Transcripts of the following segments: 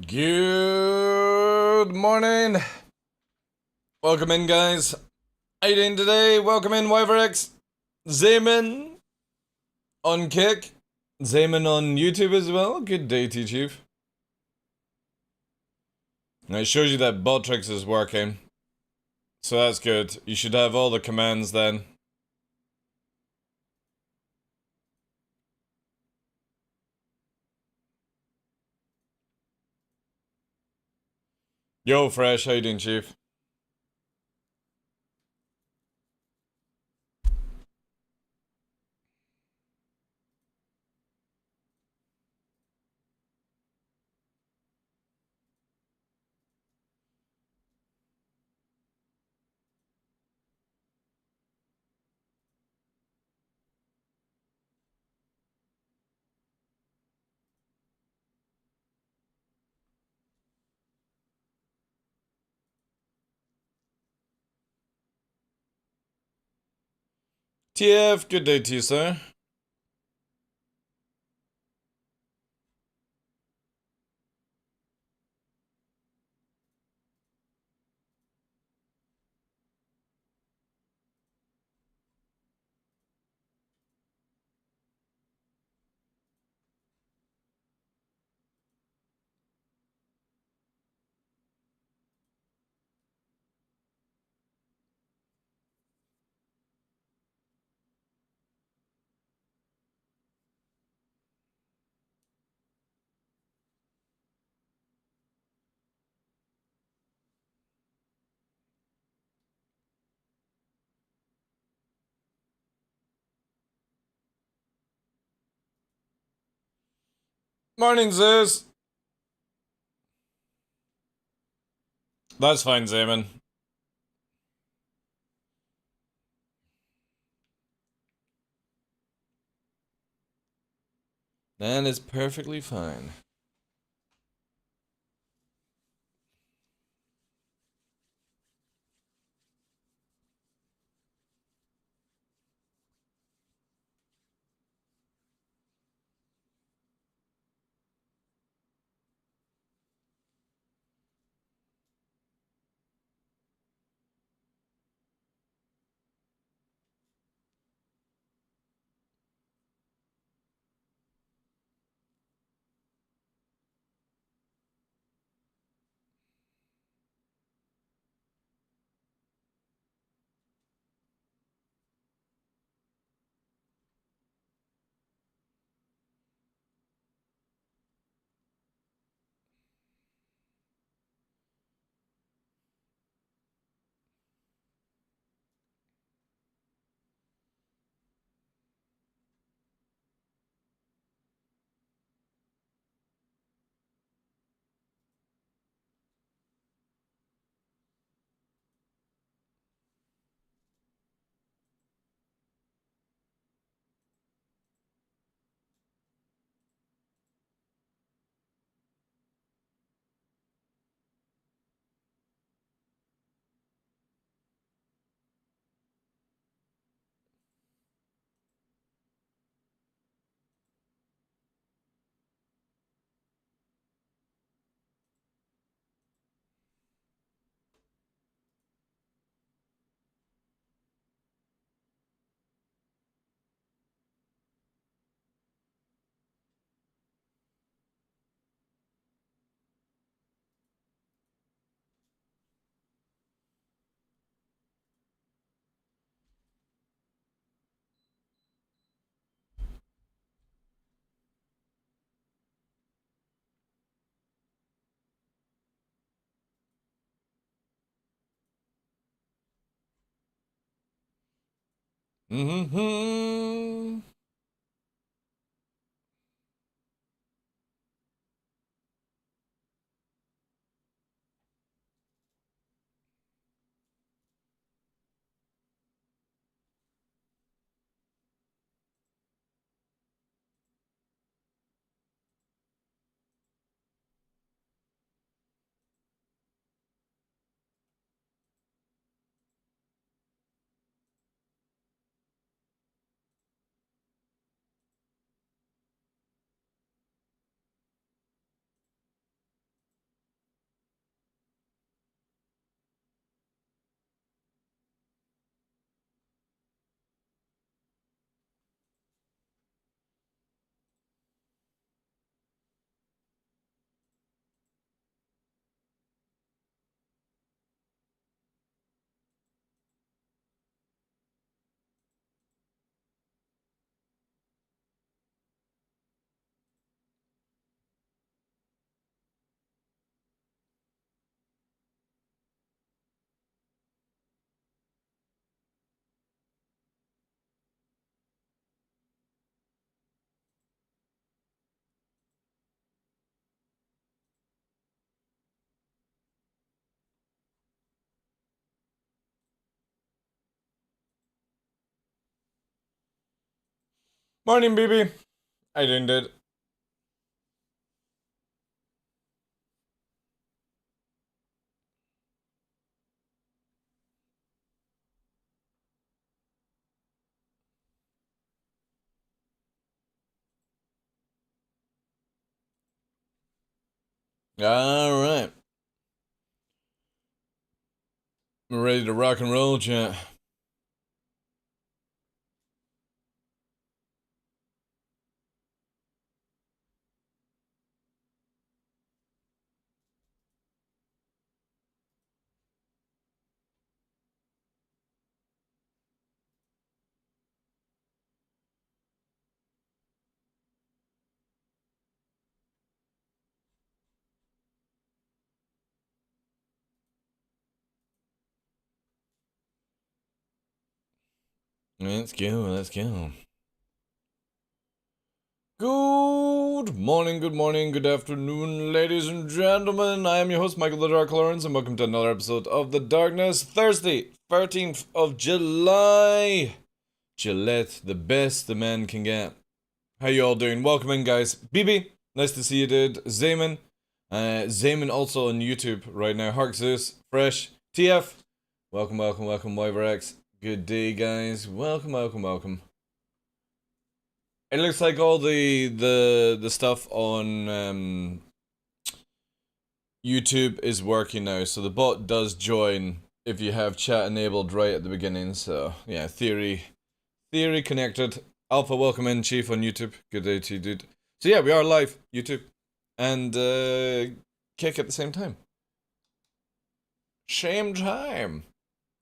Good morning. Welcome in, guys. How you doing today? Welcome in, Wyverx. Zayman on Kick. Zayman on YouTube as well. Good day to you, Chief. And it shows you that Botrix is working. So that's good. You should have all the commands then. Yo, Fresh. How you doing, Chief? TF, good day to you, sir. Morning, Zeus. That's fine, Zayman. That is perfectly fine. Mm-hmm. Morning, BB. How you doing, dude? Alright. We're ready to rock and roll, chat. Let's go, let's go. Good morning, good afternoon, ladies and gentlemen. I am your host, Michael the Dark Lawrence, and welcome to another episode of The Darkness. Thursday, 13th of July. Gillette, the best the man can get. How you all doing? Welcome in, guys. BB, nice to see you, dude. Zayman. Zayman also on YouTube right now. Hark Zeus, Fresh, TF. Welcome, YverX. Good day, guys. Welcome. It looks like all the stuff on YouTube is working now, so the bot does join if you have chat enabled right at the beginning. So yeah, theory connected. Alpha, welcome in, Chief on YouTube. Good day to you, dude. So yeah, we are live YouTube and Kick at the same time. Same time,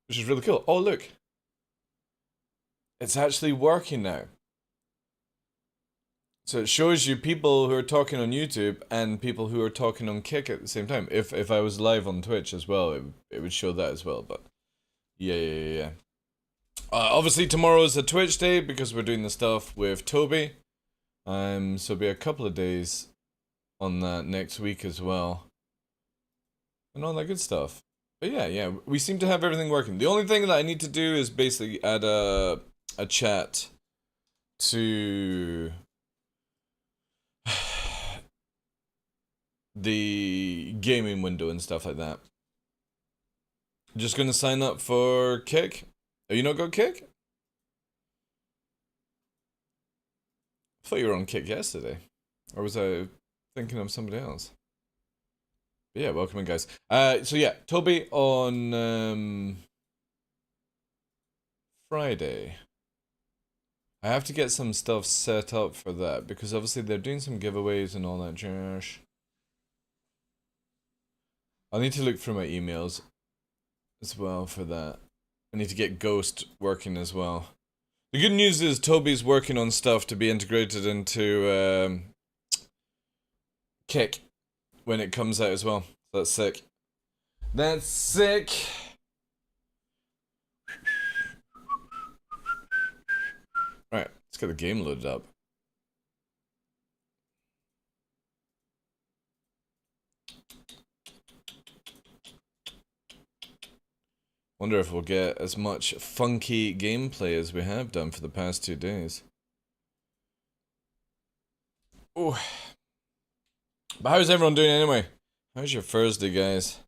which is really cool. Oh look, it's actually working now. So it shows you people who are talking on YouTube and people who are talking on Kick at the same time. If I was live on Twitch as well, it would show that as well. But yeah. Obviously tomorrow is a Twitch day because we're doing the stuff with Toby. So it'll be a couple of days on that next week as well, and all that good stuff. But yeah, we seem to have everything working. The only thing that I need to do is basically add a chat to the gaming window and stuff like that. Just gonna sign up for Kick. Are you not got Kick? I thought you were on Kick yesterday. Or was I thinking of somebody else? But yeah, welcome in, guys. So yeah, Toby on Friday. I have to get some stuff set up for that because obviously they're doing some giveaways and all that jazz. I'll need to look through my emails as well for that. I need to get Ghost working as well. The good news is Toby's working on stuff to be integrated into Kick when it comes out as well. That's sick. That's sick. Right, let's get the game loaded up. Wonder if we'll get as much funky gameplay as we have done for the past 2 days. Oh. But how's everyone doing anyway? How's your Thursday, guys?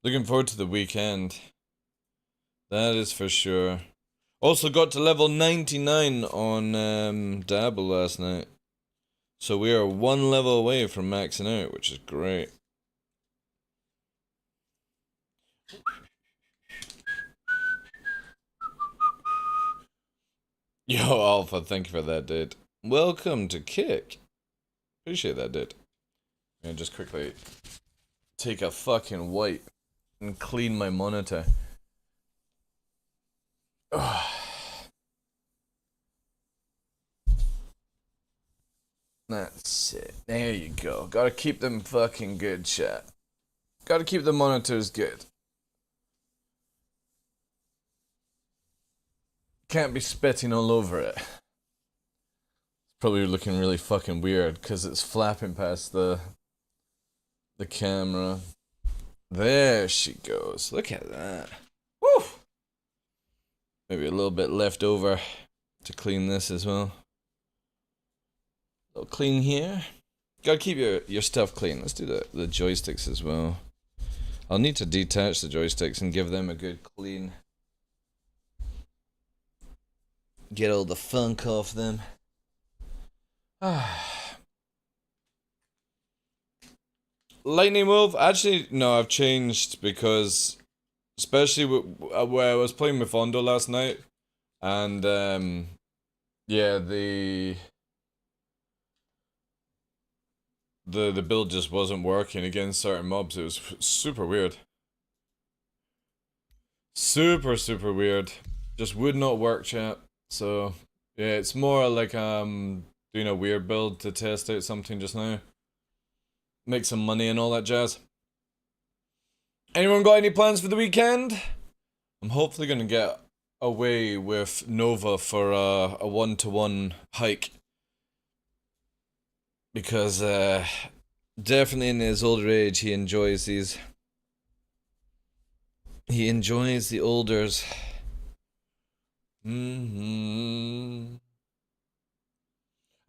Looking forward to the weekend. That is for sure. Also got to level 99 on Dabble last night. So we are 1 level away from maxing out, which is great. Yo, Alpha, thank you for that, dude. Welcome to Kick. Appreciate that, dude. And just quickly take a fucking wipe and clean my monitor. That's it. There you go. Gotta keep them fucking good, chat. Gotta keep the monitors good. Can't be spitting all over it. It's probably looking really fucking weird because it's flapping past the camera. There she goes. Look at that. Woo! Maybe a little bit left over to clean this as well. little clean here. Gotta keep your stuff clean. Let's do the joysticks as well. I'll need to detach the joysticks and give them a good clean. Get all the funk off them. Lightning Wolf? Actually, no, I've changed because, especially where I was playing with Fondo last night, and yeah, the build just wasn't working against certain mobs. It was super weird. Super weird. Just would not work, chat. So yeah, it's more like doing a weird build to test out something just now. Make some money and all that jazz. Anyone got any plans for the weekend? I'm hopefully gonna get away with Nova for a one-to-one hike. Because definitely in his older age he enjoys these. He enjoys the olders.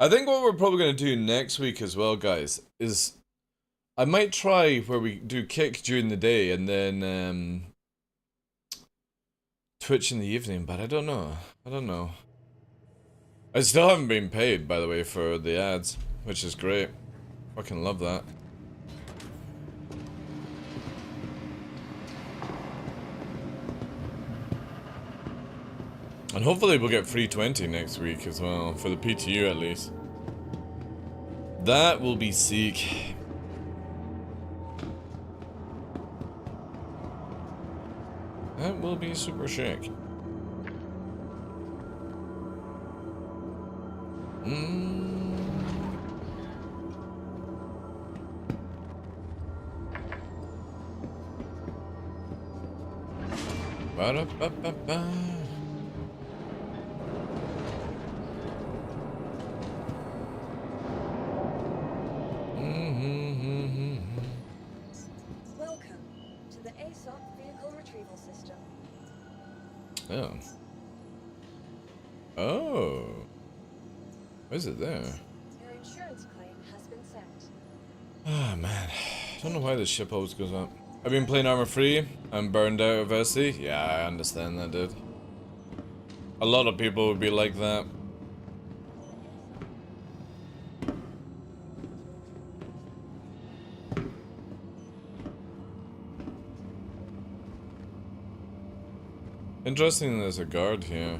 I think what we're probably gonna do next week as well, guys, is I might try where we do kick during the day and then Twitch in the evening, but I don't know. I still haven't been paid, by the way, for the ads, which is great. Fucking love that. And hopefully we'll get free 20 next week as well, for the PTU at least. That will be sick. That will be super sick. Ba-da-ba-ba-ba. Welcome to the ASOP vehicle retrieval system. Oh. Oh. What is it there? Your insurance claim has been sent. Ah, man. I don't know why this ship always goes up. I've been playing Armor Free. I'm burned out of SC. Yeah, I understand that, dude. A lot of people would be like that. Interesting, there's a guard here.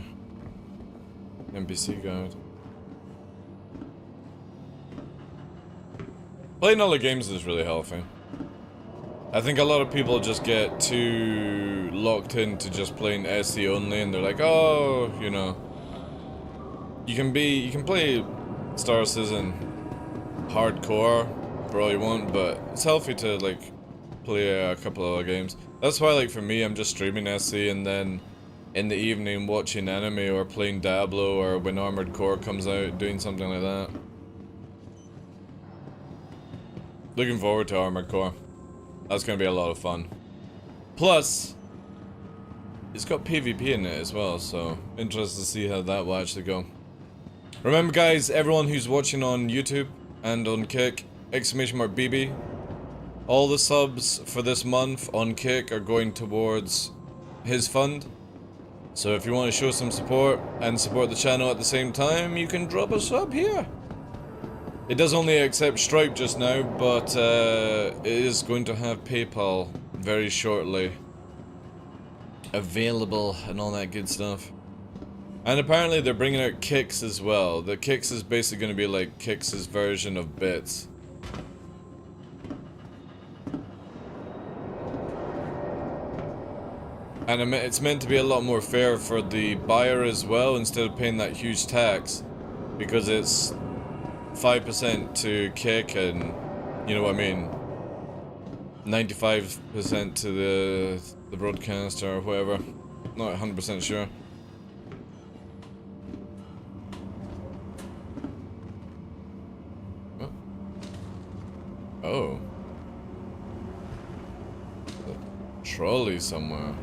NPC guard. Playing all the games is really healthy. I think a lot of people just get too locked into just playing SC only, and they're like, oh, you know, you can play Star Citizen hardcore for all you want, but it's healthy to like play a couple of other games. That's why, like, for me, I'm just streaming SC and then in the evening watching anime or playing Diablo, or when Armored Core comes out, doing something like that. Looking forward to Armored Core. That's gonna be a lot of fun. Plus, it's got PvP in it as well, so interested to see how that will actually go. Remember, guys, everyone who's watching on YouTube and on Kick, !BB, all the subs for this month on Kick are going towards his fund. So if you want to show some support and support the channel at the same time, you can drop a sub here. It does only accept Stripe just now, but it is going to have PayPal very shortly available and all that good stuff. And apparently they're bringing out Kicks as well. The Kicks is basically going to be like Kicks' version of Bits. And it's meant to be a lot more fair for the buyer as well, instead of paying that huge tax, because it's 5% to Kick and, you know what I mean, 95% to the broadcaster or whatever. Not 100% sure. Oh. A trolley somewhere.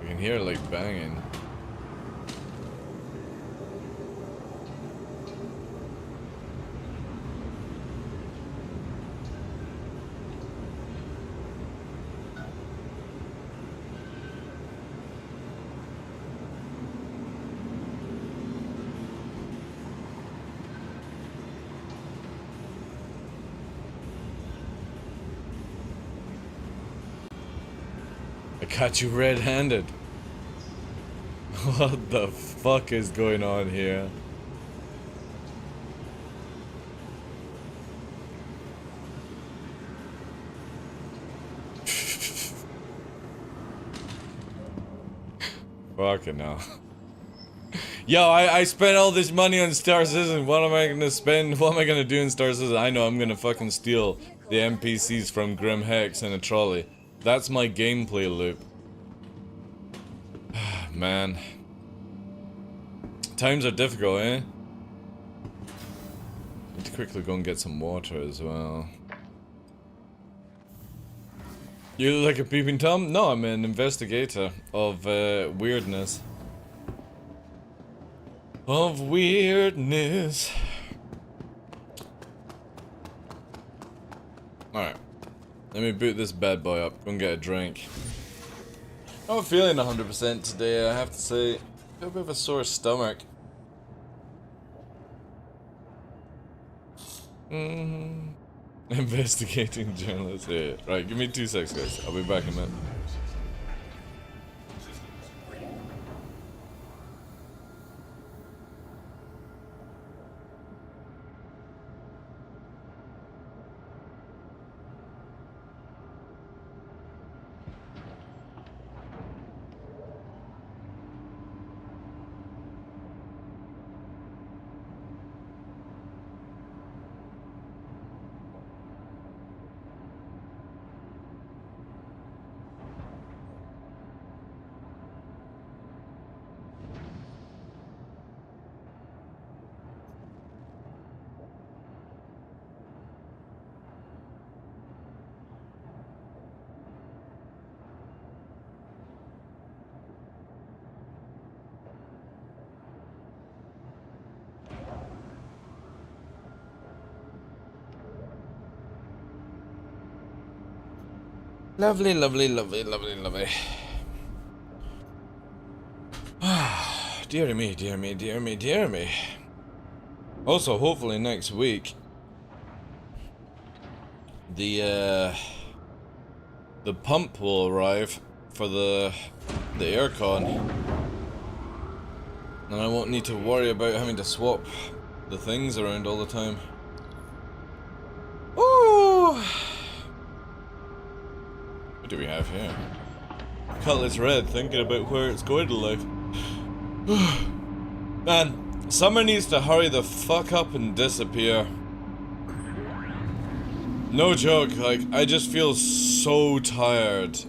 You can hear it like banging. I caught you red-handed. What the fuck is going on here? Fucking hell. Yo, I spent all this money on Star Citizen. What am I gonna spend? What am I gonna do in Star Citizen? I know I'm gonna fucking steal the NPCs from Grim Hex in a trolley. That's my gameplay loop. Man. Times are difficult, eh? Need to quickly go and get some water as well. You look like a peeping Tom? No, I'm an investigator of weirdness. Of weirdness. Alright. Let me boot this bad boy up. Go and get a drink. I'm not feeling 100% today, I have to say. I feel a bit of a sore stomach. Investigating journalist here. Right, give me 2 seconds, guys. I'll be back in a minute. Lovely, lovely, lovely, lovely, lovely. Dear me, dear me, dear me, dear me. Also, hopefully next week, the pump will arrive for the aircon, and I won't need to worry about having to swap the things around all the time. Ooh. What do we have here? Cutlass Red, thinking about where it's going to life. Man, summer needs to hurry the fuck up and disappear. No joke, like, I just feel so tired.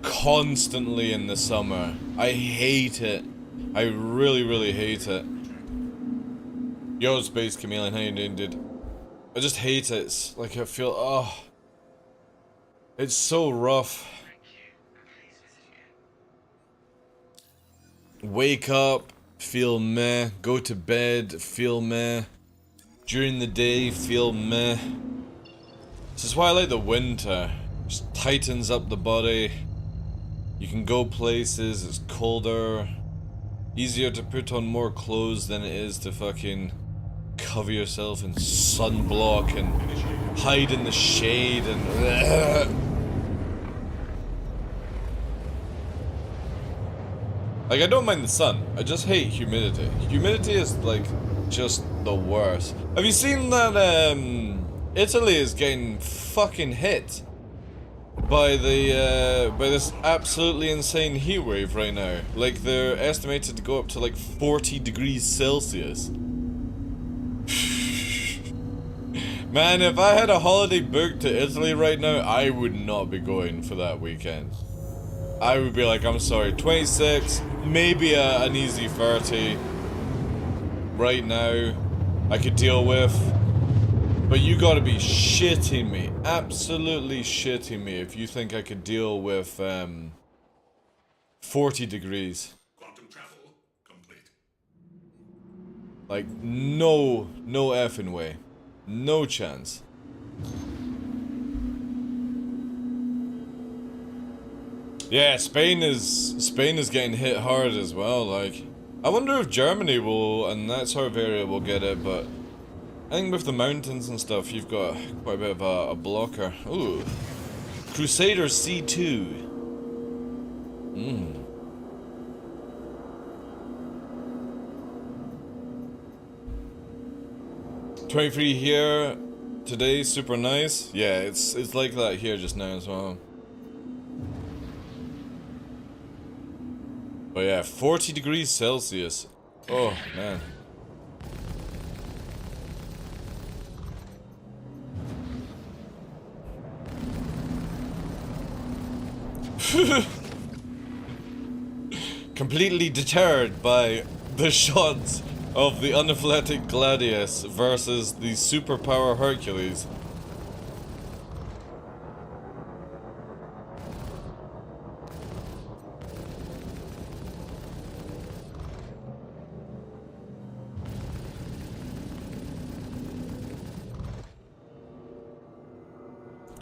Constantly in the summer. I hate it. I really, really hate it. Yo, Space Chameleon, how you doing, dude? I just hate it. It's like I feel, oh. It's so rough. Wake up, feel meh. Go to bed, feel meh. During the day, feel meh. This is why I like the winter. Just tightens up the body. You can go places, it's colder. Easier to put on more clothes than it is to fucking cover yourself in sunblock and hide in the shade and... Like, I don't mind the sun, I just hate humidity. Humidity is, like, just the worst. Have you seen that, Italy is getting fucking hit by the, by this absolutely insane heat wave right now. Like, they're estimated to go up to, like, 40 degrees Celsius. Man, if I had a holiday booked to Italy right now, I would not be going for that weekend. I would be like, I'm sorry, 26, maybe an easy 30 right now I could deal with, but you gotta be shitting me, absolutely shitting me if you think I could deal with 40 degrees. Quantum travel complete. Like, no effing way, no chance. Yeah, Spain is getting hit hard as well, like, I wonder if Germany will, and that sort of area will get it, but I think with the mountains and stuff, you've got quite a bit of a blocker. Ooh. Crusader C2. Mmm. $23 here today, super nice. Yeah, it's like that here just now as well. But yeah, 40 degrees Celsius. Oh man. Completely deterred by the shots of the unathletic Gladius versus the superpower Hercules.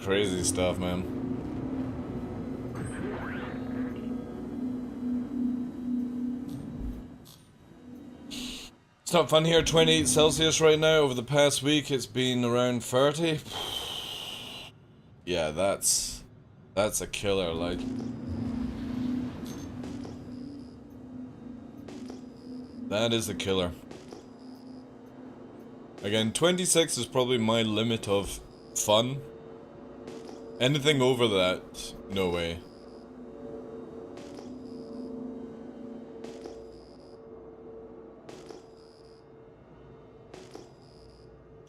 Crazy stuff, man. It's not fun here, 28 Celsius right now. Over the past week it's been around 30. Yeah, that's a killer, like. That is a killer. Again, 26 is probably my limit of fun. Anything over that, no way.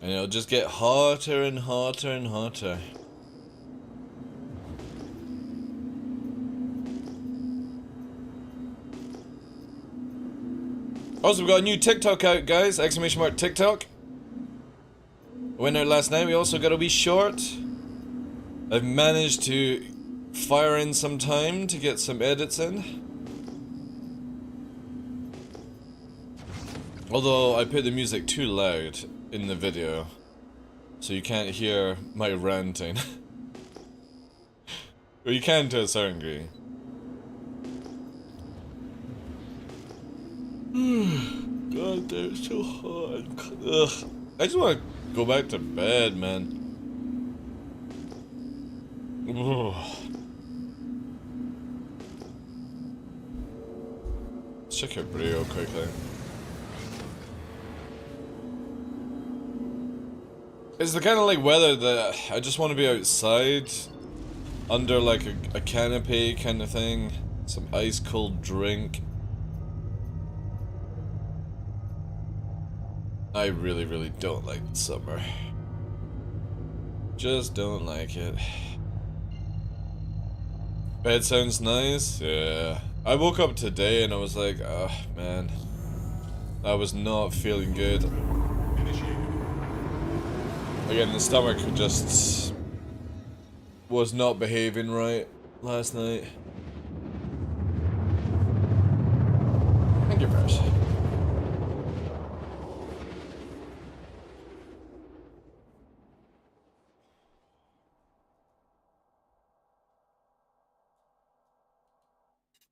And it'll just get hotter and hotter and hotter. Also, we've got a new TikTok out, guys. Exclamation mark TikTok. Went out last night. We also got a wee short. I've managed to fire in some time to get some edits in. Although I put the music too loud in the video, so you can't hear my ranting. Well, you can to a certain degree. God damn, it's so hot. Ugh. I just want to go back to bed, man. Ugh. Let's check out Brio quickly. It's the kind of like weather that I just want to be outside, under like a canopy kind of thing, some ice cold drink. I really, really don't like the summer. Just don't like it. Bed sounds nice, yeah. I woke up today and I was like, oh man, I was not feeling good. Again, the stomach just was not behaving right last night. Thank you, Fresh.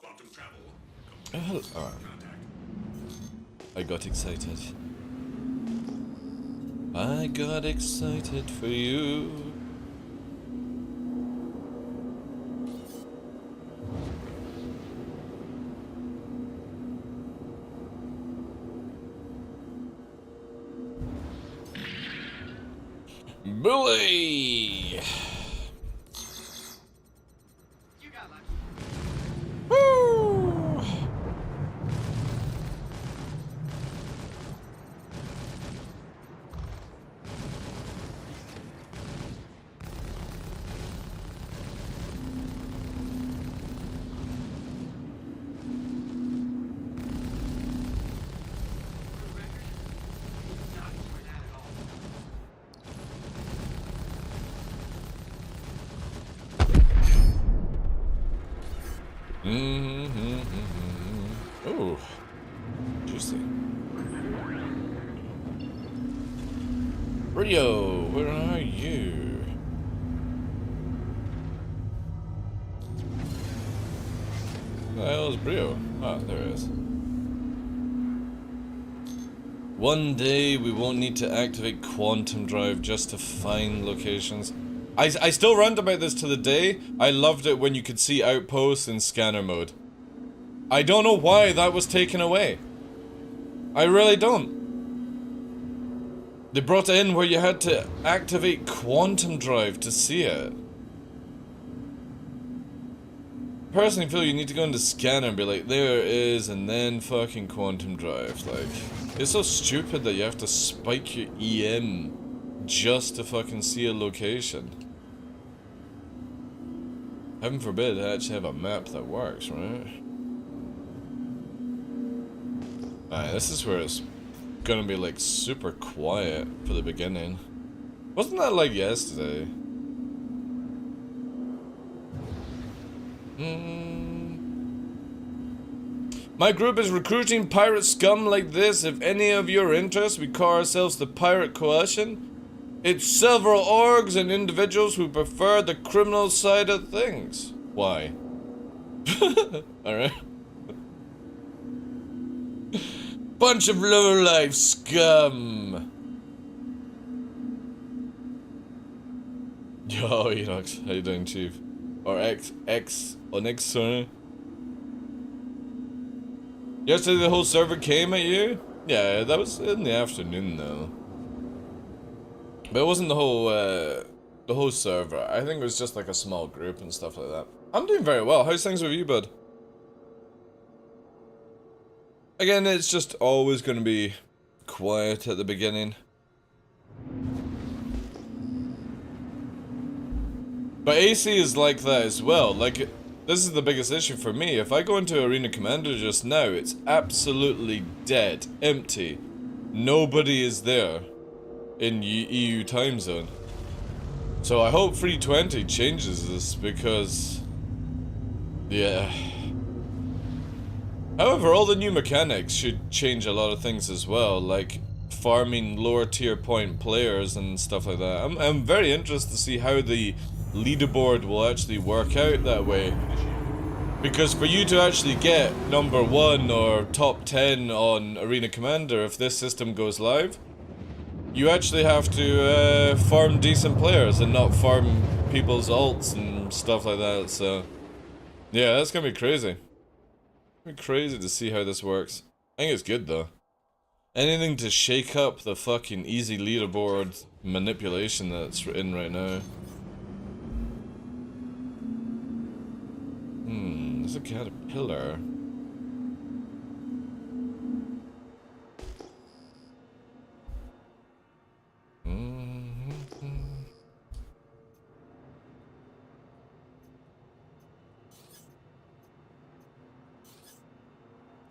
Quantum travel Oh, hello. Oh. I got excited. I got excited for you. Bully! Woo! Oh, interesting. Rio, where are you? Where the hell is Brio? Ah, there it is. One day we won't need to activate quantum drive just to find locations. I still rant about this to the day. I loved it when you could see outposts in scanner mode. I don't know why that was taken away. I really don't. They brought it in where you had to activate quantum drive to see it. Personally feel you need to go into scanner and be like, there it is, and then fucking quantum drive. Like, it's so stupid that you have to spike your EM just to fucking see a location. Heaven forbid I actually have a map that works, right? Alright, this is where it's gonna be like super quiet for the beginning. Wasn't that like yesterday? My group is recruiting pirate scum like this. If any of you are interested, we call ourselves the Pirate Coalition. It's several orgs and individuals who prefer the criminal side of things. Why? Alright. Bunch of low-life scum. Yo, Enox, how you doing, Chief? Or Onyx, sorry. Yesterday the whole server came at you? Yeah, that was in the afternoon though. But it wasn't the whole server. I think it was just like a small group and stuff like that. I'm doing very well. How's things with you, bud? Again, it's just always going to be quiet at the beginning. But AC is like that as well. Like, this is the biggest issue for me. If I go into Arena Commander just now, it's absolutely dead, empty. Nobody is there in EU time zone. So I hope 320 changes this because, yeah. However, all the new mechanics should change a lot of things as well, like farming lower tier point players and stuff like that. I'm very interested to see how the leaderboard will actually work out that way. Because for you to actually get number 1 or top 10 on Arena Commander, if this system goes live, you actually have to farm decent players and not farm people's ults and stuff like that, so yeah, that's gonna be crazy. It'll be crazy to see how this works. I think it's good though. Anything to shake up the fucking easy leaderboard manipulation that's in right now. There's a caterpillar.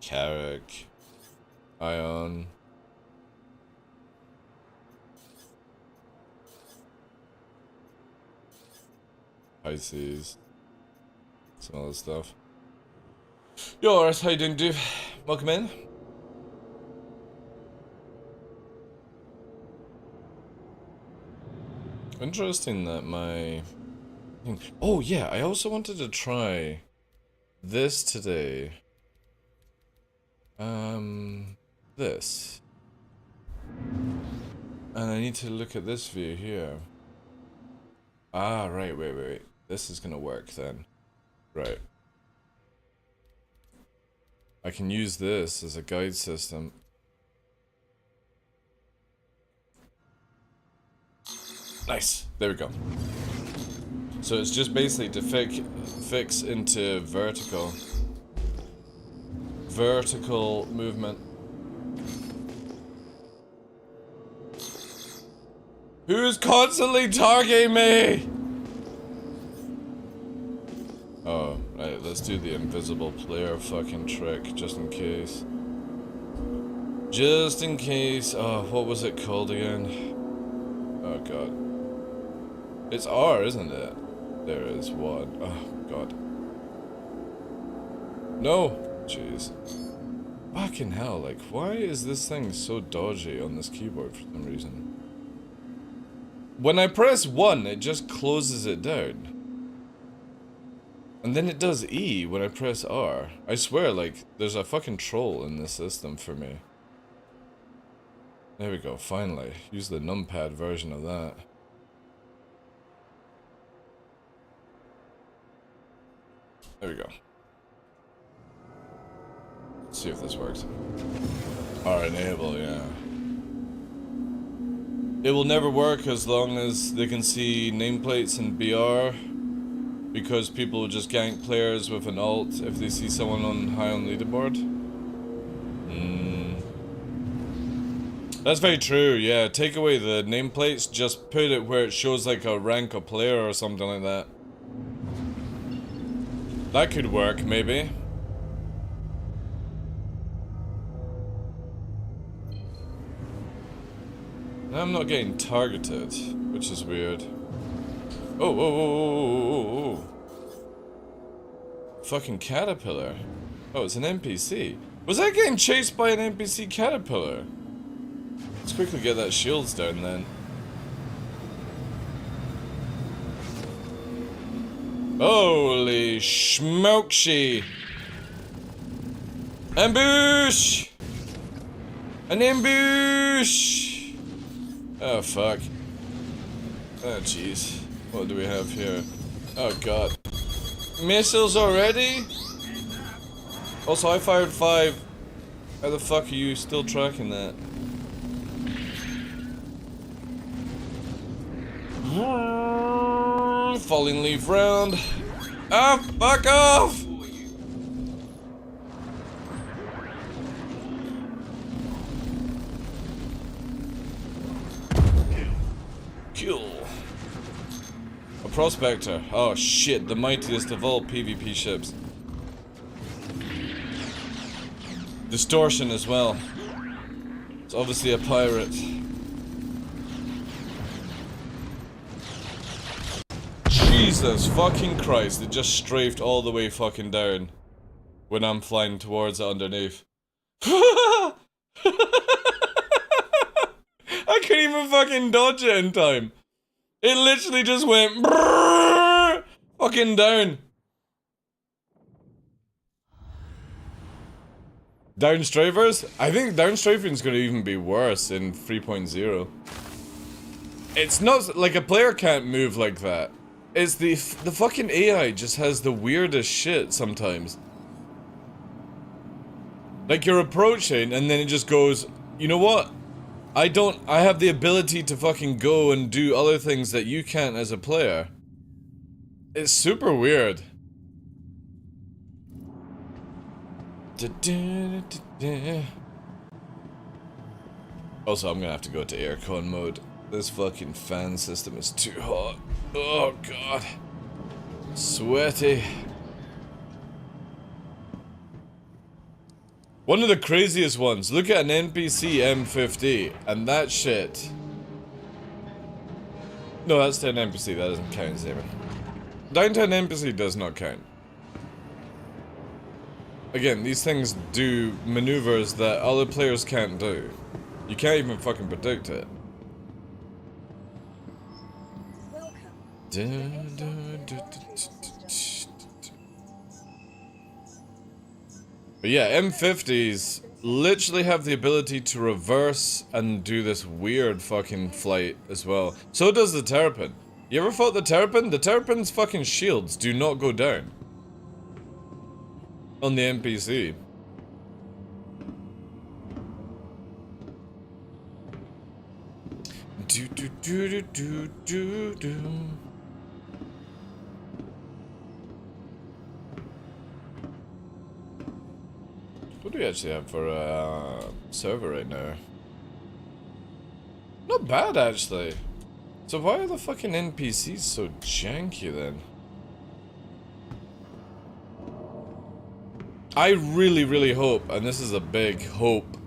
Carrick. Ion. Pisces. Some other stuff. Yo, Horace, how you doing, dude? Welcome in. Interesting that my... Oh yeah, I also wanted to try this today. This. And I need to look at this view here. Ah, right, wait. This is gonna work then. Right. I can use this as a guide system. Nice. There we go. So it's just basically to fix into vertical movement. Who's constantly targeting me? Oh, right, let's do the invisible player fucking trick, just in case. Just in case. Oh, what was it called again? Oh god. It's R, isn't it? There is one. Oh god. No! Jeez. Fucking hell, like, why is this thing so dodgy on this keyboard for some reason? When I press 1, it just closes it down. And then it does E when I press R. I swear, like, there's a fucking troll in this system for me. There we go, finally. Use the numpad version of that. There we go. Let's see if this works. R enable, yeah. It will never work as long as they can see nameplates in BR, because people will just gank players with an alt if they see someone high on leaderboard. That's very true, yeah. Take away the nameplates, just put it where it shows like a rank of player or something like that. That could work, maybe. Now I'm not getting targeted, which is weird. Oh, whoa, whoa, whoa, whoa, whoa. Fucking caterpillar. Oh, it's an NPC. Was I getting chased by an NPC caterpillar? Let's quickly get that shields down then. Holy smokesy! Ambush! An ambush! Oh fuck. Oh jeez. What do we have here? Oh god. Missiles already? Also, I fired 5. How the fuck are you still tracking that? Falling leaf round. Ah, fuck off! Kill. A prospector. Oh shit, the mightiest of all PvP ships. Distortion as well. It's obviously a pirate. Jesus fucking Christ, it just strafed all the way fucking down when I'm flying towards it underneath. I couldn't even fucking dodge it in time. It literally just went brrrr, fucking down. Downstrafers? I think downstrafing's gonna even be worse in 3.0. It's not like a player can't move like that. It's the fucking AI just has the weirdest shit sometimes. Like you're approaching and then it just goes, you know what? I have the ability to fucking go and do other things that you can't as a player. It's super weird. Also, I'm gonna have to go to aircon mode. This fucking fan system is too hot. Oh god. Sweaty. One of the craziest ones. Look at an NPC M50 and that shit. No, that's an NPC. That doesn't count, Zayman. Downtown NPC does not count. Again, these things do maneuvers that other players can't do. You can't even fucking predict it. But yeah, M50s literally have the ability to reverse and do this weird fucking flight as well. So does the Terrapin. You ever fought the Terrapin? The Terrapin's fucking shields do not go down on the NPC. Do do do do do do. What do we actually have for a server right now? Not bad actually. So why are the fucking NPCs so janky then? I really hope, and this is a big hope,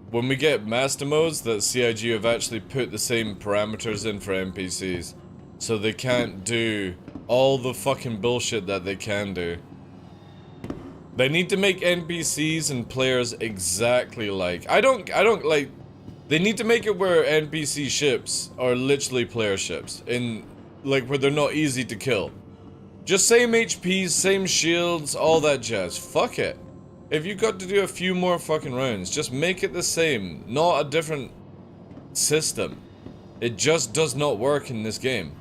when we get master modes that CIG have actually put the same parameters in for NPCs. So they can't do all the fucking bullshit that they can do. They need to make NPCs and players exactly like... I don't like... They need to make it where NPC ships are literally player ships. In, like, where they're not easy to kill. Just same HPs, same shields, all that jazz. Fuck it. If you got to do a few more fucking rounds, just make it the same, not a different system. It just does not work in this game.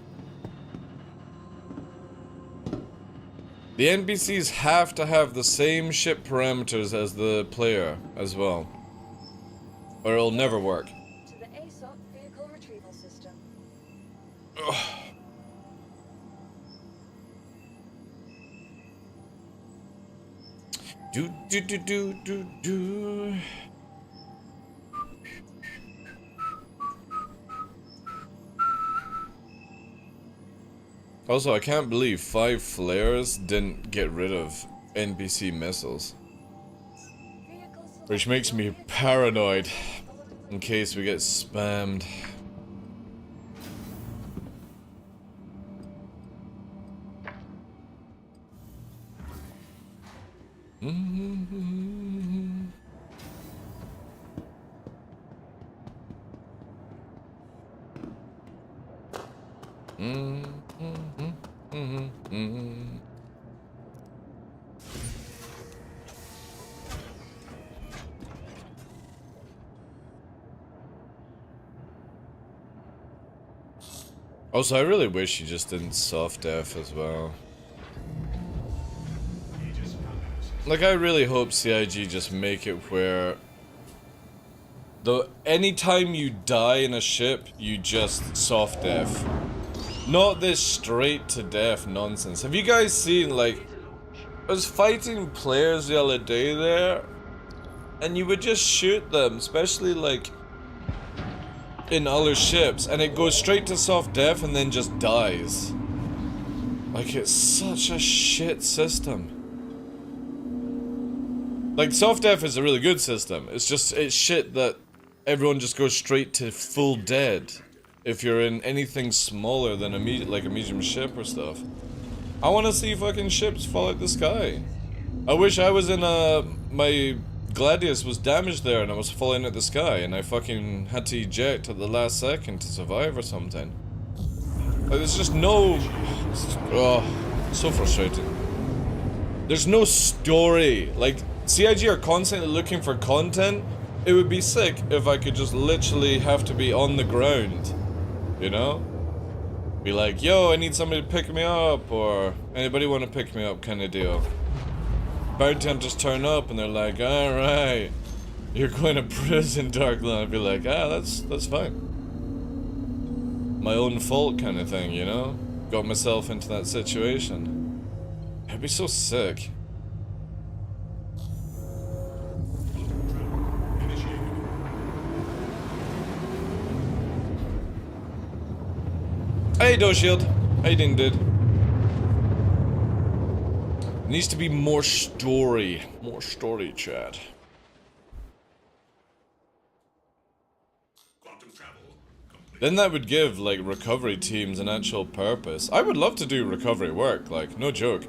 The The NPCs have to have the same ship parameters as the player as well, or it'll never work. To the ASOP vehicle retrieval system. Do do do do do do. Also, I can't believe 5 flares didn't get rid of NPC missiles, which makes me paranoid in case we get spammed. Also, I really wish you just didn't soft F as well. Like, I really hope CIG just make it where anytime you die in a ship, you just soft F. Not this straight to death nonsense. Have you guys seen, like, I was fighting players the other day there, and you would just shoot them, especially like in other ships, and it goes straight to soft death and then just dies. Like, it's such a shit system. Like, soft death is a really good system. It's just, it's shit that everyone just goes straight to full dead if you're in anything smaller than a medium ship or stuff. I want to see fucking ships fall out the sky. I wish I was in my Gladius was damaged there and I was falling out the sky and I fucking had to eject at the last second to survive or something. Like, there's just no... Oh, so frustrating. There's no story. Like, CIG are constantly looking for content. It would be sick if I could just literally have to be on the ground. You know? Be like, yo, I need somebody to pick me up, or anybody want to pick me up kind of deal. Bounty hunters turn up and they're like, alright, you're going to prison, DarkLaw. I'd be like, that's fine. My own fault kind of thing, you know? Got myself into that situation. It'd be so sick. Hey, Shield. How you doing, dude? Needs to be more story. More story, chat. Quantum travel complete. Then that would give, like, recovery teams an actual purpose. I would love to do recovery work, like, no joke.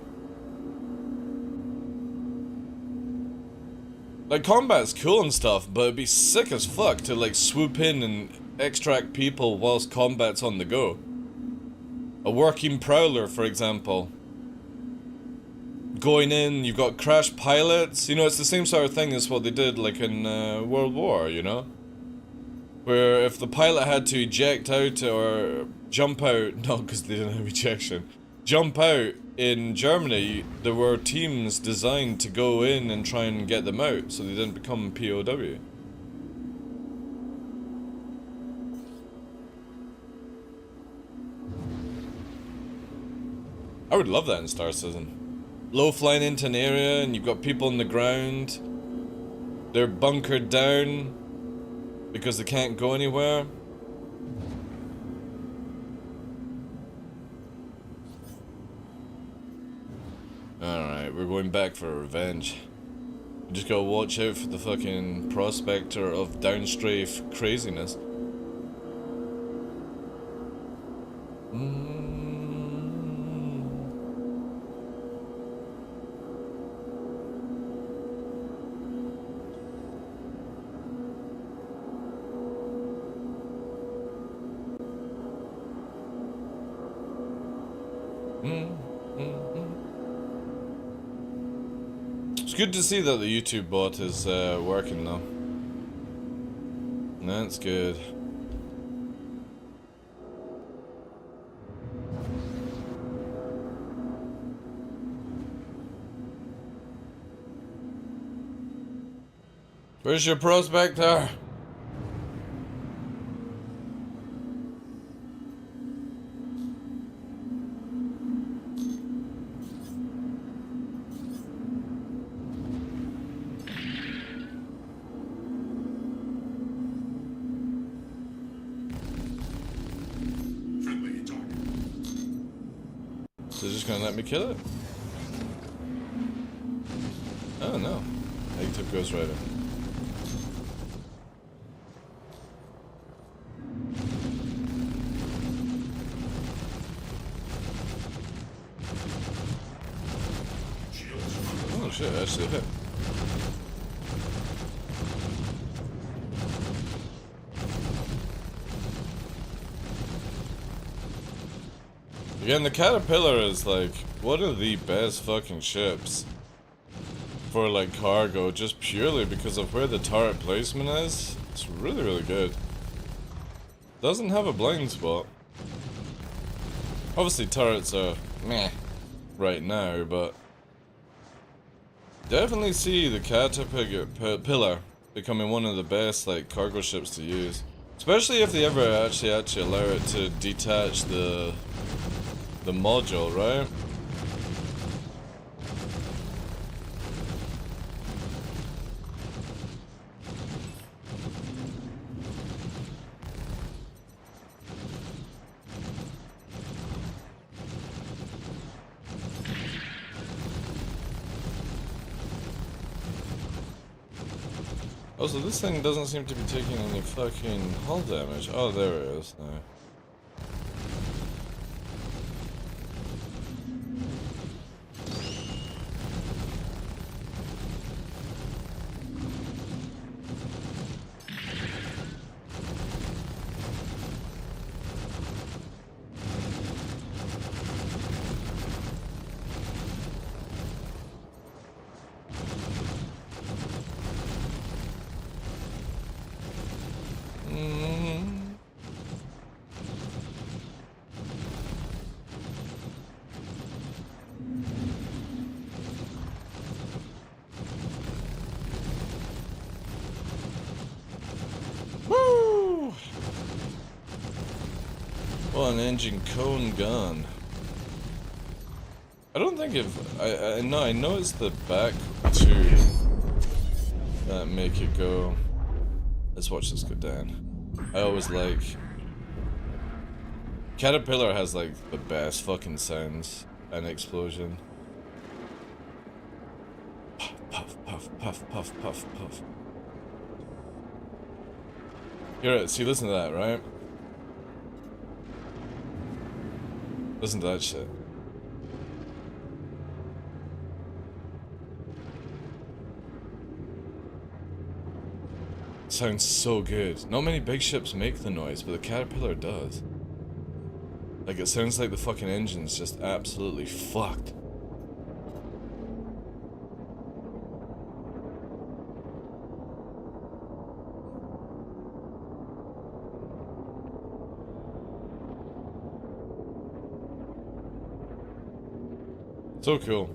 Like, combat's cool and stuff, but it'd be sick as fuck to, like, swoop in and extract people whilst combat's on the go. A working prowler, for example. Going in, you've got crash pilots. You know, it's the same sort of thing as what they did, like, in World War, you know? Where if the pilot had to eject out or jump out, no, because they didn't have ejection, jump out in Germany, there were teams designed to go in and try and get them out, so they didn't become POW. I would love that in Star Citizen. Low flying into an area and you've got people on the ground. They're bunkered down because they can't go anywhere. Alright, we're going back for revenge. We just gotta watch out for the fucking prospector of downstrafe craziness. It's good to see that the YouTube bot is working though. That's good. Where's your prospector? Friendly target. They're just gonna let me kill it? Oh no. Egg tip Ghost Rider. Shields. Oh shit, actually hit. Again, the Caterpillar is like one of the best fucking ships for like cargo, just purely because of where the turret placement is. It's really, really good. Doesn't have a blind spot. Obviously turrets are meh right now, but definitely see the Caterpillar becoming one of the best like cargo ships to use. Especially if they ever actually allow it to detach the module, right? Also, this thing doesn't seem to be taking any fucking hull damage. Oh, there it is now. Woo! What an engine cone gun. I don't think if I know it's the back two that make it go. Let's watch this go down. I always like Caterpillar has like the best fucking sounds and explosion. Puff puff puff puff puff puff puff. Hear it, see, listen to that, right? Listen to that shit. Sounds so good. Not many big ships make the noise, but the Caterpillar does. Like, it sounds like the fucking engine's just absolutely fucked. So cool.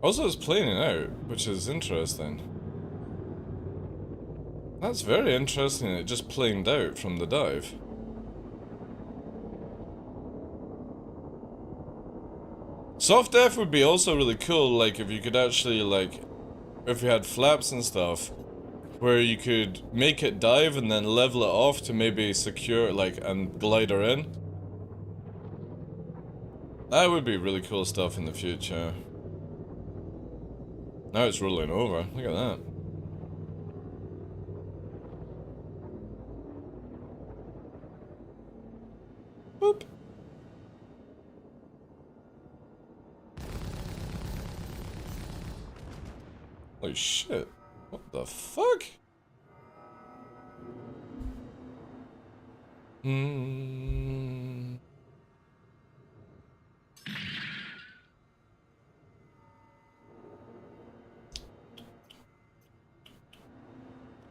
Also, it's planing out, which is interesting. That's very interesting, it just planed out from the dive. Soft F would be also really cool, like, if you could actually, like, if you had flaps and stuff, where you could make it dive and then level it off to maybe secure, like, and glide her in. That would be really cool stuff in the future. Now it's rolling over. Look at that. Boop. Holy shit. What the fuck?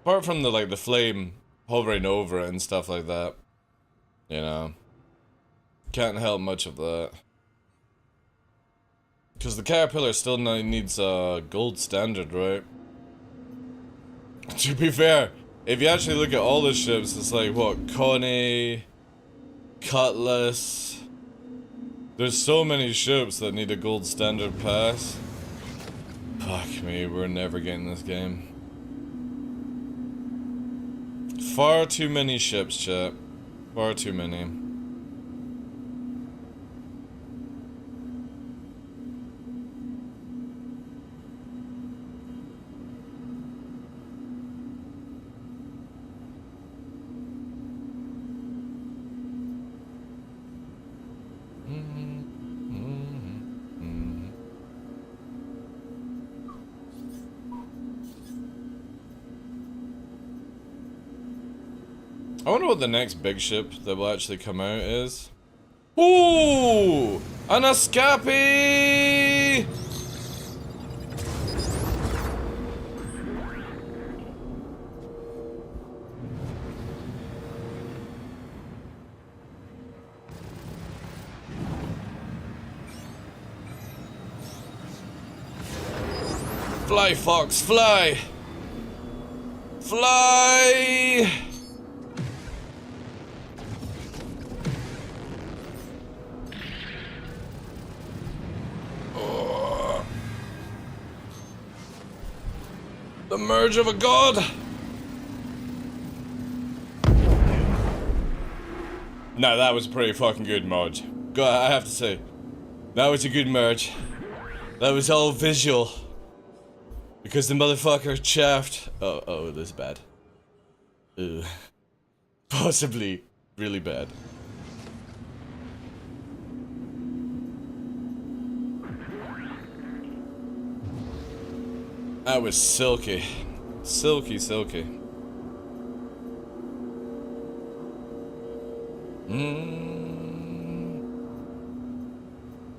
Apart from the, like, the flame hovering over it and stuff like that. You know. Can't help much of that. Because the Caterpillar still needs a gold standard, right? To be fair, if you actually look at all the ships, it's like, what, Connie, Cutlass. There's so many ships that need a gold standard pass. Fuck me, we're never getting this game. Far too many ships, chat. Far too many. I wonder what the next big ship that will actually come out is. Ooh! An escape! Fly, Fox, fly! Fly! The merge of a god! No, that was a pretty fucking good merge. I have to say. That was a good merge. That was all visual. Because the motherfucker chaffed. Oh, this is bad. Ugh. Possibly really bad. That was silky. Silky, silky.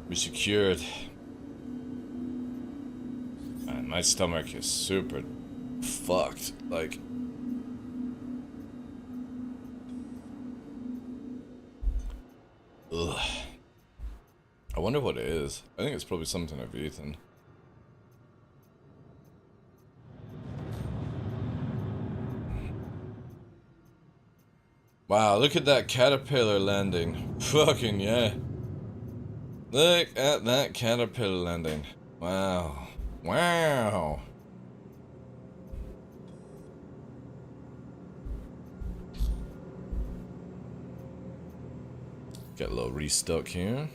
We secured. Man, my stomach is super fucked. Like. Ugh. I wonder what it is. I think it's probably something I've eaten. Wow, look at that caterpillar landing. Fucking yeah. Look at that caterpillar landing. Wow. Wow. Get a little restock here.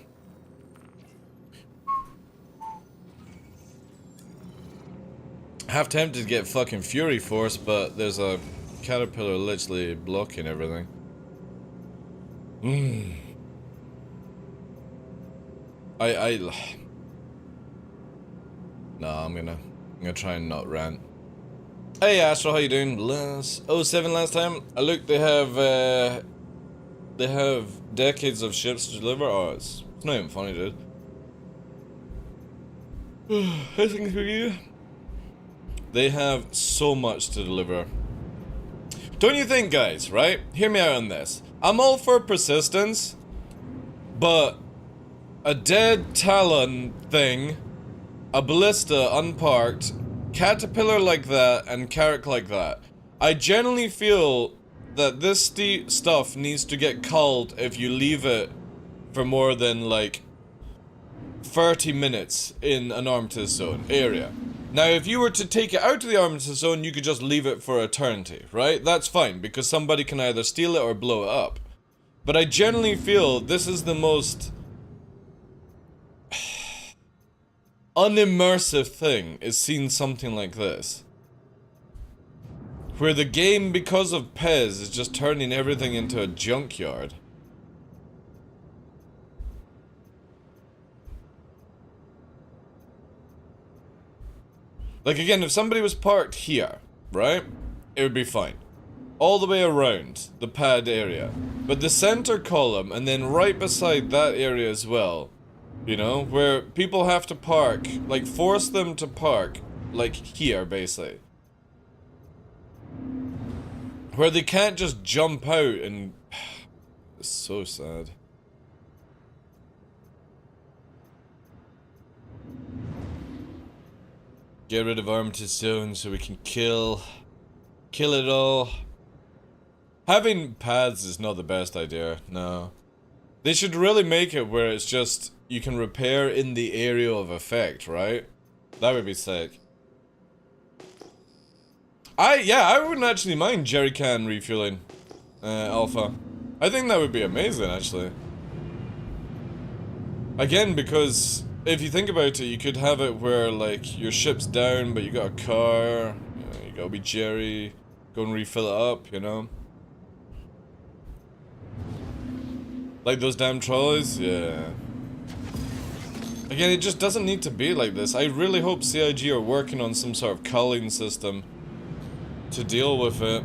Half tempted to get fucking Fury Force, but there's a caterpillar literally blocking everything. No, I'm gonna try and not rant. Hey Astro, how you doing? 07 last time. I looked, they have decades of ships to deliver. Oh, it's not even funny, dude. I think for you. They have so much to deliver. Don't you think, guys, right? Hear me out on this. I'm all for persistence, but a dead Talon thing, a ballista unparked, caterpillar like that, and carrack like that. I generally feel that this stuff needs to get culled if you leave it for more than, like, 30 minutes in an armistice zone area. Now, if you were to take it out of the armistice zone, you could just leave it for eternity, right? That's fine, because somebody can either steal it or blow it up. But I generally feel this is the most unimmersive thing, is seeing something like this. Where the game, because of Pez, is just turning everything into a junkyard. Like, again, if somebody was parked here, right? It would be fine. All the way around the pad area. But the center column, and then right beside that area as well, you know, where people have to park, like, force them to park, like, here, basically. Where they can't just jump out and... It's so sad. Get rid of Armitage Zone so we can kill it all. Having paths is not the best idea, no. They should really make it where it's just, you can repair in the area of effect, right? That would be sick. I wouldn't actually mind jerry can refueling Alpha. I think that would be amazing, actually. Again, because if you think about it, you could have it where, like, your ship's down, but you got a car, you gotta be Jerry, go and refill it up, you know? Like those damn trolleys? Yeah. Again, it just doesn't need to be like this. I really hope CIG are working on some sort of culling system to deal with it.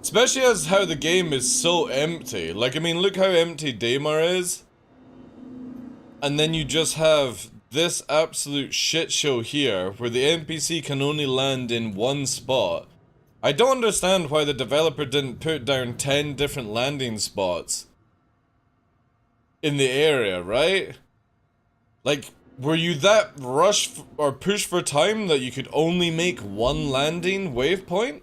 Especially as how the game is so empty. Like, I mean, look how empty Daymar is. And then you just have this absolute shit show here, where the NPC can only land in one spot. I don't understand why the developer didn't put down 10 different landing spots in the area, right? Like, were you that rushed or pushed for time that you could only make one landing waypoint?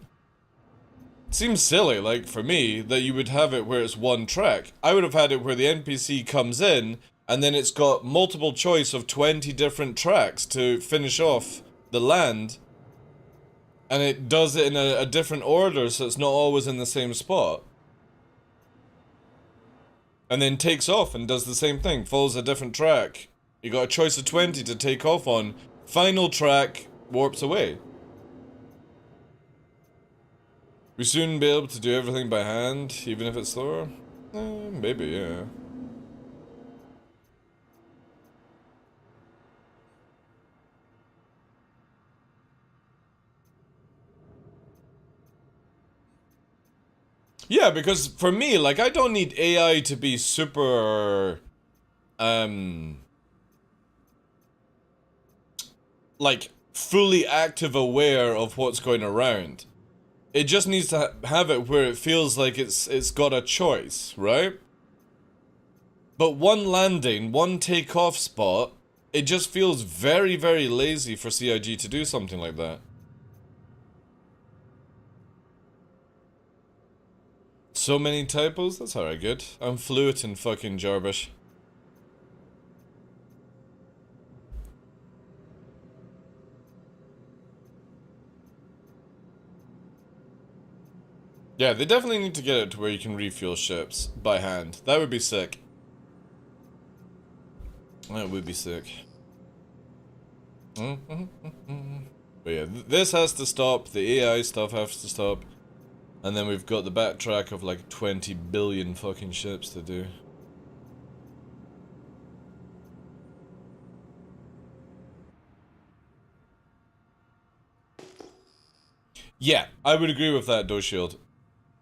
Seems silly, like, for me, that you would have it where it's one track. I would have had it where the NPC comes in, and then it's got multiple choice of 20 different tracks to finish off the land. And it does it in a different order, so it's not always in the same spot. And then takes off and does the same thing, follows a different track. You got a choice of 20 to take off on. Final track, warps away. We soon be able to do everything by hand, even if it's slower? Maybe, yeah. Yeah, because for me, like, I don't need AI to be super, like, fully active aware of what's going around. It just needs to have it where it feels like it's got a choice, right? But one landing, one takeoff spot, it just feels very, very lazy for CIG to do something like that. So many typos? That's alright, good. I'm fluent in fucking Jarbish. Yeah, they definitely need to get it to where you can refuel ships by hand. That would be sick. That would be sick. But yeah, this has to stop. The AI stuff has to stop. And then we've got the backtrack of like 20 billion fucking ships to do. Yeah, I would agree with that, DoShield.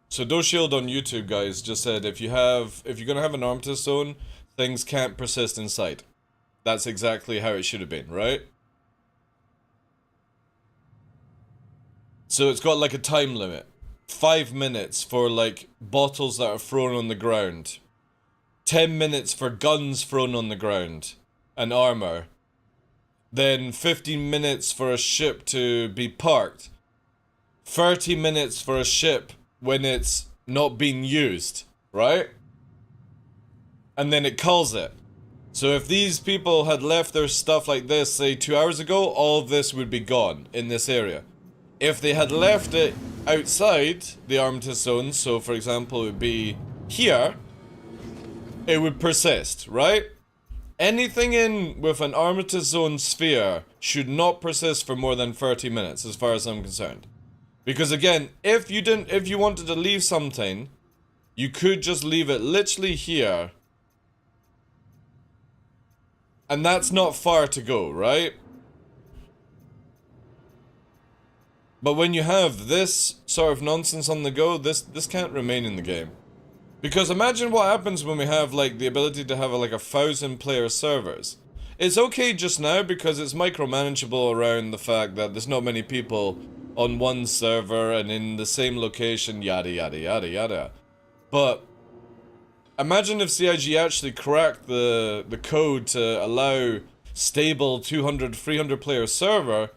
So DoShield on YouTube, guys, just said if you're gonna have an Armitage Zone, things can't persist in sight. That's exactly how it should have been, right? So it's got like a time limit. 5 minutes for like bottles that are thrown on the ground. 10 minutes for guns thrown on the ground. And armor. Then 15 minutes for a ship to be parked. 30 minutes for a ship when it's not being used, right? And then it culls it. So if these people had left their stuff like this, say 2 hours ago, all of this would be gone in this area. If they had left it outside the Armitage Zone, so for example it would be here, it would persist, right? Anything in with an Armitage Zone sphere should not persist for more than 30 minutes, as far as I'm concerned. Because again, if you wanted to leave something, you could just leave it literally here. And that's not far to go, right? But when you have this sort of nonsense on the go, this can't remain in the game. Because imagine what happens when we have like the ability to have like 1,000 player servers. It's okay just now because it's micromanageable around the fact that there's not many people on one server and in the same location, yada yada yada yada. But imagine if CIG actually cracked the code to allow stable 200, 300 player server.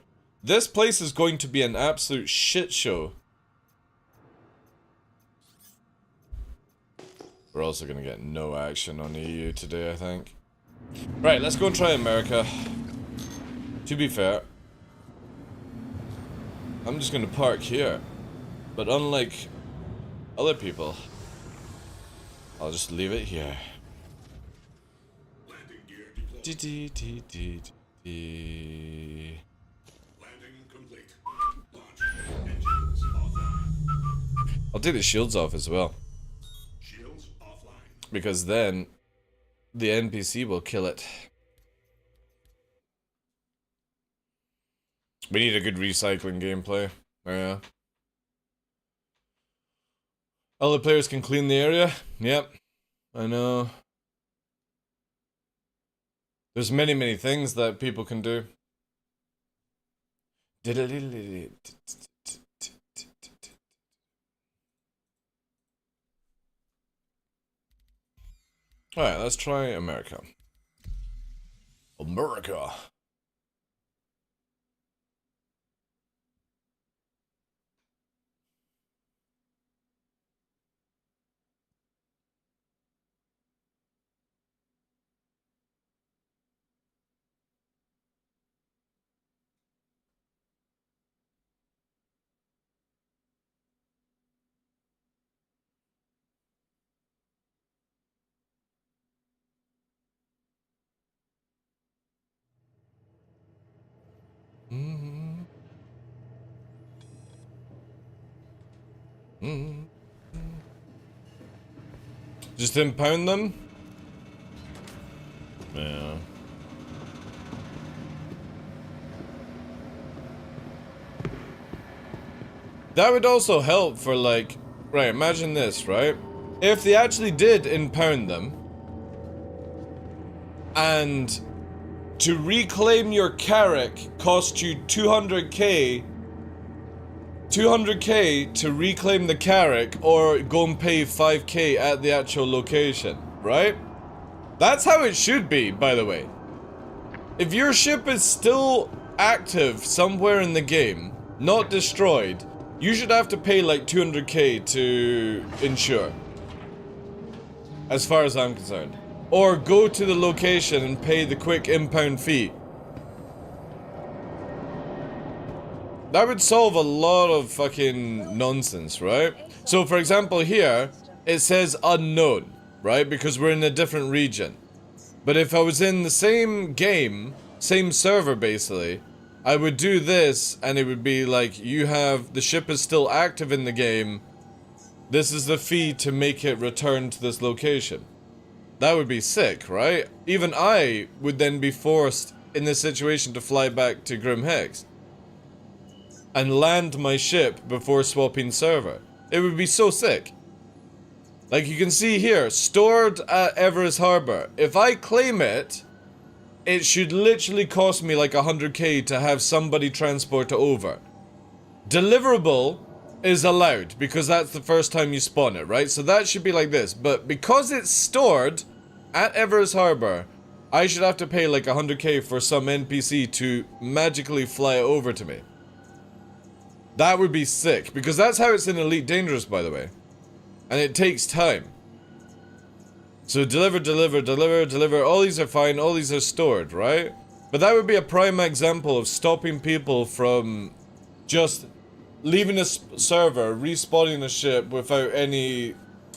This place is going to be an absolute shit show. We're also gonna get no action on EU today, I think. Right, let's go and try America. To be fair, I'm just gonna park here. But unlike other people, I'll just leave it here. Landing gear deployed. Landing complete. Launch. Engines offline. I'll take the shields off as well, Shields offline. because then the NPC will kill it. We need a good recycling gameplay. Yeah. Other players can clean the area. Yep. I know. There's many things that people can do. Alright, let's try America. America. Just impound them? Yeah. That would also help for like, right, imagine this, right? If they actually did impound them, and to reclaim your carrack cost you 200k to reclaim the carrack, or go and pay 5k at the actual location, right? That's how it should be, by the way. If your ship is still active somewhere in the game, not destroyed, you should have to pay like 200k to insure. As far as I'm concerned. Or go to the location and pay the quick impound fee. That would solve a lot of fucking nonsense, right? So for example here, it says unknown, right? Because we're in a different region. But if I was in the same game, same server basically, I would do this and it would be like, you have, the ship is still active in the game. This is the fee to make it return to this location. That would be sick, right? Even I would then be forced in this situation to fly back to Grim Hex and land my ship before swapping server. It would be so sick. Like you can see here, stored at Everest Harbor. If I claim it, it should literally cost me like 100k to have somebody transport it over. Deliverable is allowed because that's the first time you spawn it, right? So that should be like this. But because it's stored at Everest Harbor, I should have to pay like 100k for some NPC to magically fly it over to me. That would be sick, because that's how it's in Elite Dangerous, by the way. And it takes time. So deliver, all these are fine, all these are stored, right? But that would be a prime example of stopping people from just leaving a server, respawning a ship without any,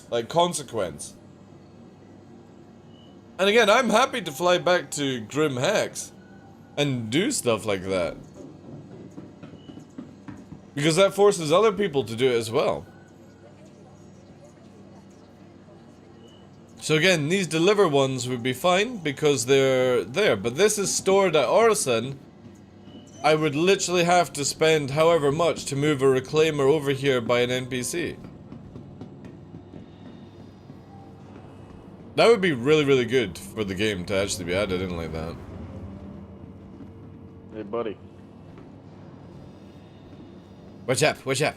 like, consequence. And again, I'm happy to fly back to Grim Hex and do stuff like that. Because that forces other people to do it as well. So again, these deliver ones would be fine because they're there. But this is stored at Orison. I would literally have to spend however much to move a reclaimer over here by an NPC. That would be really good for the game to actually be added in like that. Hey, buddy. What's up? What's up?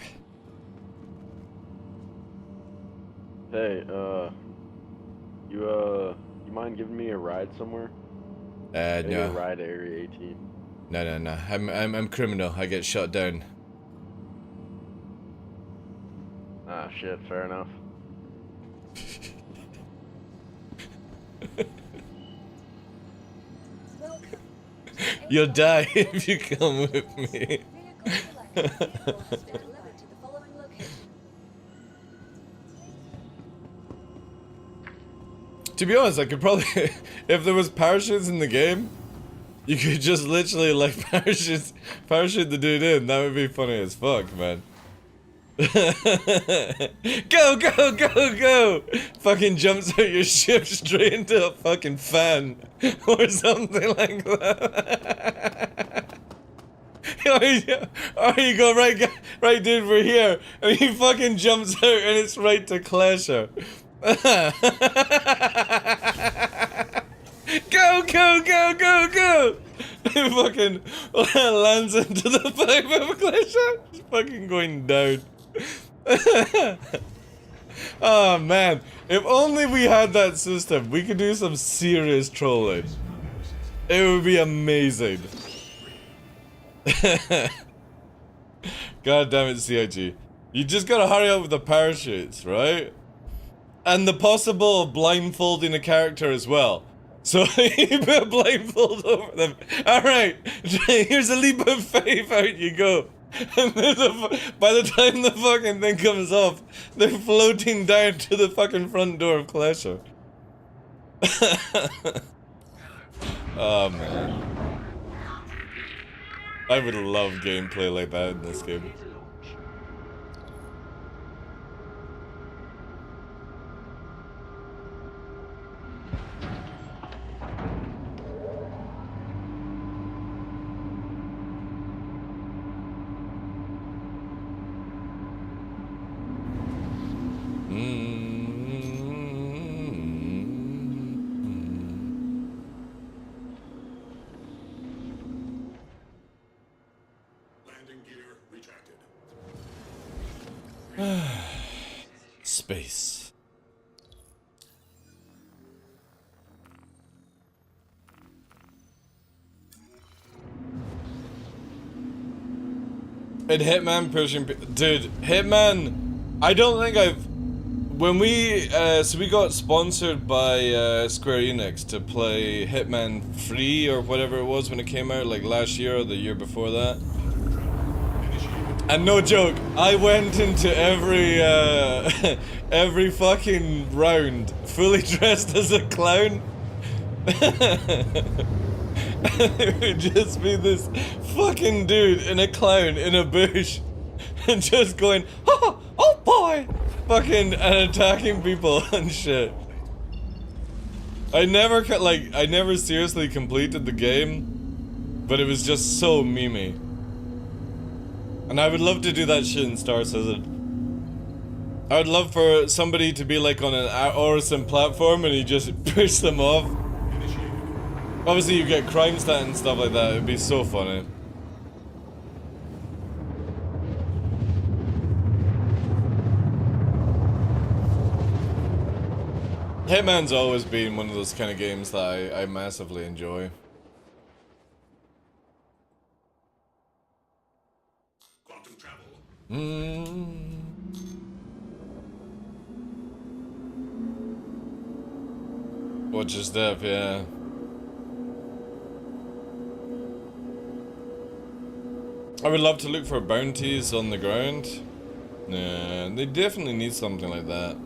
Hey, you mind giving me a ride somewhere? Maybe a No. ride to Area 18. No. I'm criminal. I get shot down. Ah, shit, fair enough. Welcome. You'll die if you come with me. Vehicle selected. Vehicle has been delivered to the following location. To be honest, I could probably, if there was parachutes in the game, you could just literally like parachute the dude in. That would be funny as fuck, man. Go! Fucking jumps out your ship straight into a fucking fan or something like that. Or you go right dude, we're here, and he fucking jumps out and it's right to Clasher. Go! He fucking lands into the pipe of Clasher. He's fucking going down. Oh man, if only we had that system, we could do some serious trolling. It would be amazing. God damn it, CIG. You just gotta hurry up with the parachutes, right? And the possible blindfolding a character as well. So you put a blindfold over them. Alright, here's a leap of faith, out you go. And by the time the fucking thing comes off, they're floating down to the fucking front door of Clasher. Oh man. I would love gameplay like that in this game. Landing gear retracted. Space. And Hitman pushing dude, Hitman, I don't think when we so we got sponsored by Square Enix to play Hitman 3 or whatever it was when it came out, like last year or the year before that. And no joke, I went into every every fucking round fully dressed as a clown. It would just be this fucking dude in a clown in a bush and just going, oh boy, fucking, and attacking people and shit. I never seriously completed the game, but it was just so memey. And I would love to do that shit in Star Citizen. I would love for somebody to be like on an Orison platform and you just push them off. Obviously you get crime stat and stuff like that, it'd be so funny. Hitman's always been one of those kind of games that I massively enjoy. Quantum travel. Watch your step, yeah. I would love to look for bounties on the ground. Yeah, they definitely need something like that.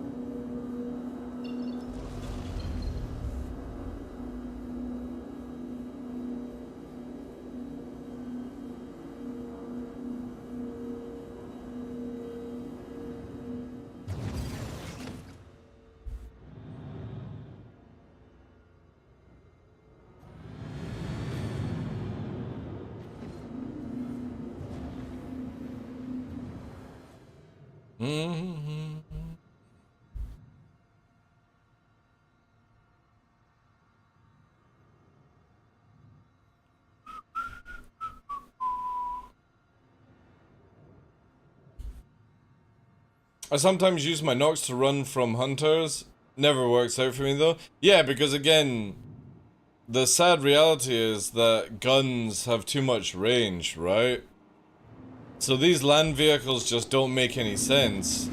I sometimes use my Nox to run from hunters. Never works out for me though. Yeah, because again, the sad reality is that guns have too much range, right? So these land vehicles just don't make any sense.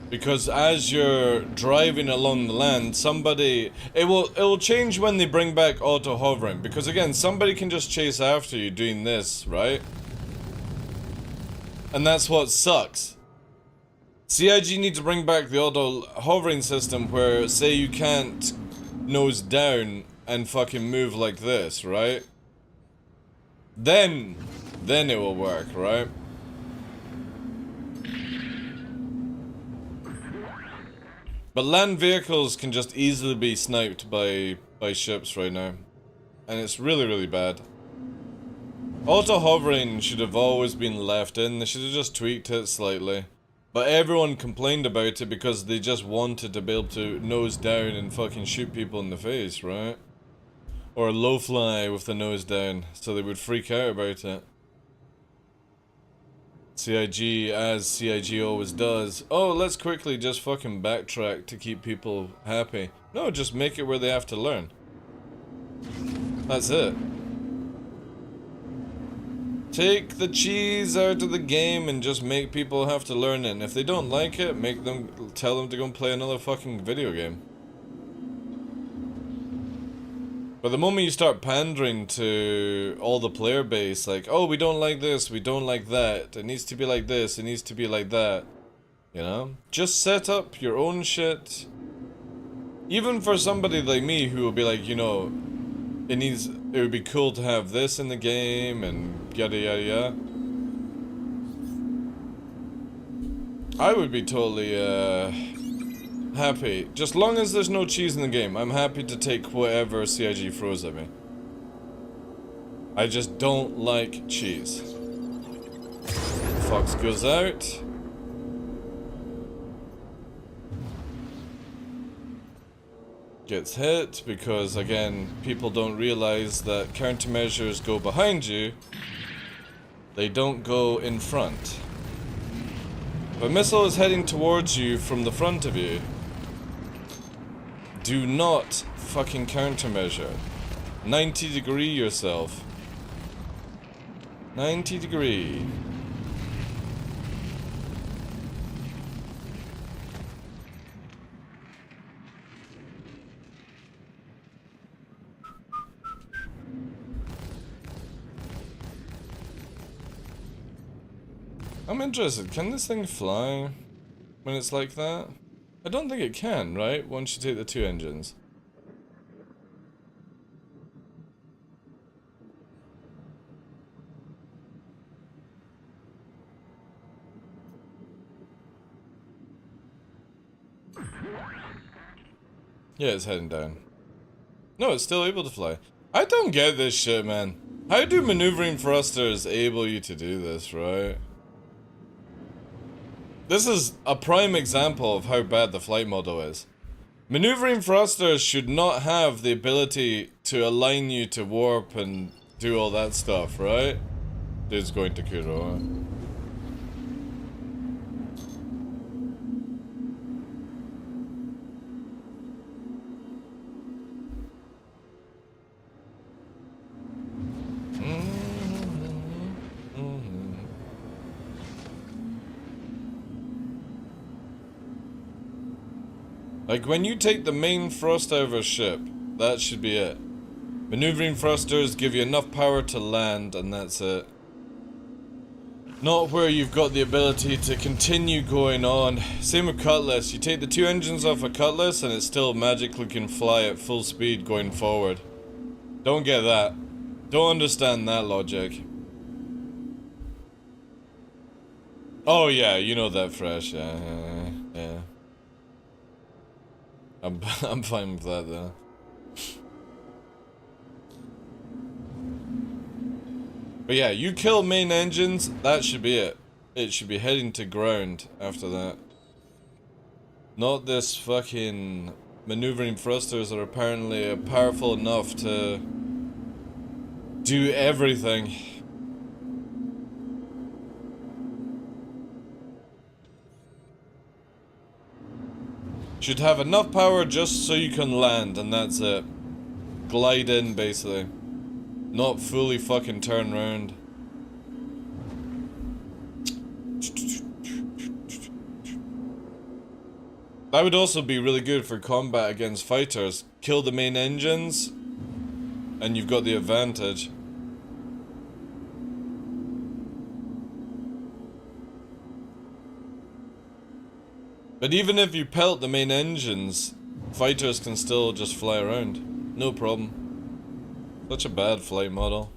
Because as you're driving along the land, it will change when they bring back auto hovering. Because again, somebody can just chase after you doing this, right? And that's what sucks. CIG need to bring back the auto hovering system where, say you can't nose down and fucking move like this, right? Then it will work, right? But land vehicles can just easily be sniped by ships right now. And it's really, really bad. Auto hovering should have always been left in. They should have just tweaked it slightly. But everyone complained about it because they just wanted to be able to nose down and fucking shoot people in the face, right? Or low fly with the nose down, so they would freak out about it. CIG, as CIG always does. Oh, let's quickly just fucking backtrack to keep people happy. No, just make it where they have to learn. That's it. Take the cheese out of the game and just make people have to learn it. And if they don't like it, tell them to go and play another fucking video game. But the moment you start pandering to all the player base, like, oh, we don't like this, we don't like that, it needs to be like this, it needs to be like that, you know? Just set up your own shit. Even for somebody like me who will be like, you know, it would be cool to have this in the game, and yada yada yada. I would be totally, happy. Just long as there's no cheese in the game, I'm happy to take whatever CIG throws at me. I just don't like cheese. Fox goes out. Gets hit because, again, people don't realize that countermeasures go behind you. They don't go in front. If a missile is heading towards you from the front of you, do not fucking countermeasure. 90-degree yourself. 90-degree. I'm interested, can this thing fly when it's like that? I don't think it can, right? Once you take the two engines. Yeah, it's heading down. No, it's still able to fly. I don't get this shit, man. How do maneuvering thrusters enable you to do this, right? This is a prime example of how bad the flight model is. Maneuvering thrusters should not have the ability to align you to warp and do all that stuff, right? Dude's going to Kuro. Like, when you take the main thrust out of a ship, that should be it. Maneuvering thrusters give you enough power to land, and that's it. Not where you've got the ability to continue going on. Same with Cutlass. You take the two engines off a Cutlass, and it still magically can fly at full speed going forward. Don't get that. Don't understand that logic. Oh yeah, you know that fresh, yeah. I'm fine with that though. But yeah, you kill main engines, that should be it. It should be heading to ground after that. Not this fucking maneuvering thrusters that are apparently powerful enough to do everything. Should have enough power just so you can land, and that's it. Glide in, basically. Not fully fucking turn around. That would also be really good for combat against fighters. Kill the main engines, and you've got the advantage. But even if you pelt the main engines, fighters can still just fly around. No problem. Such a bad flight model.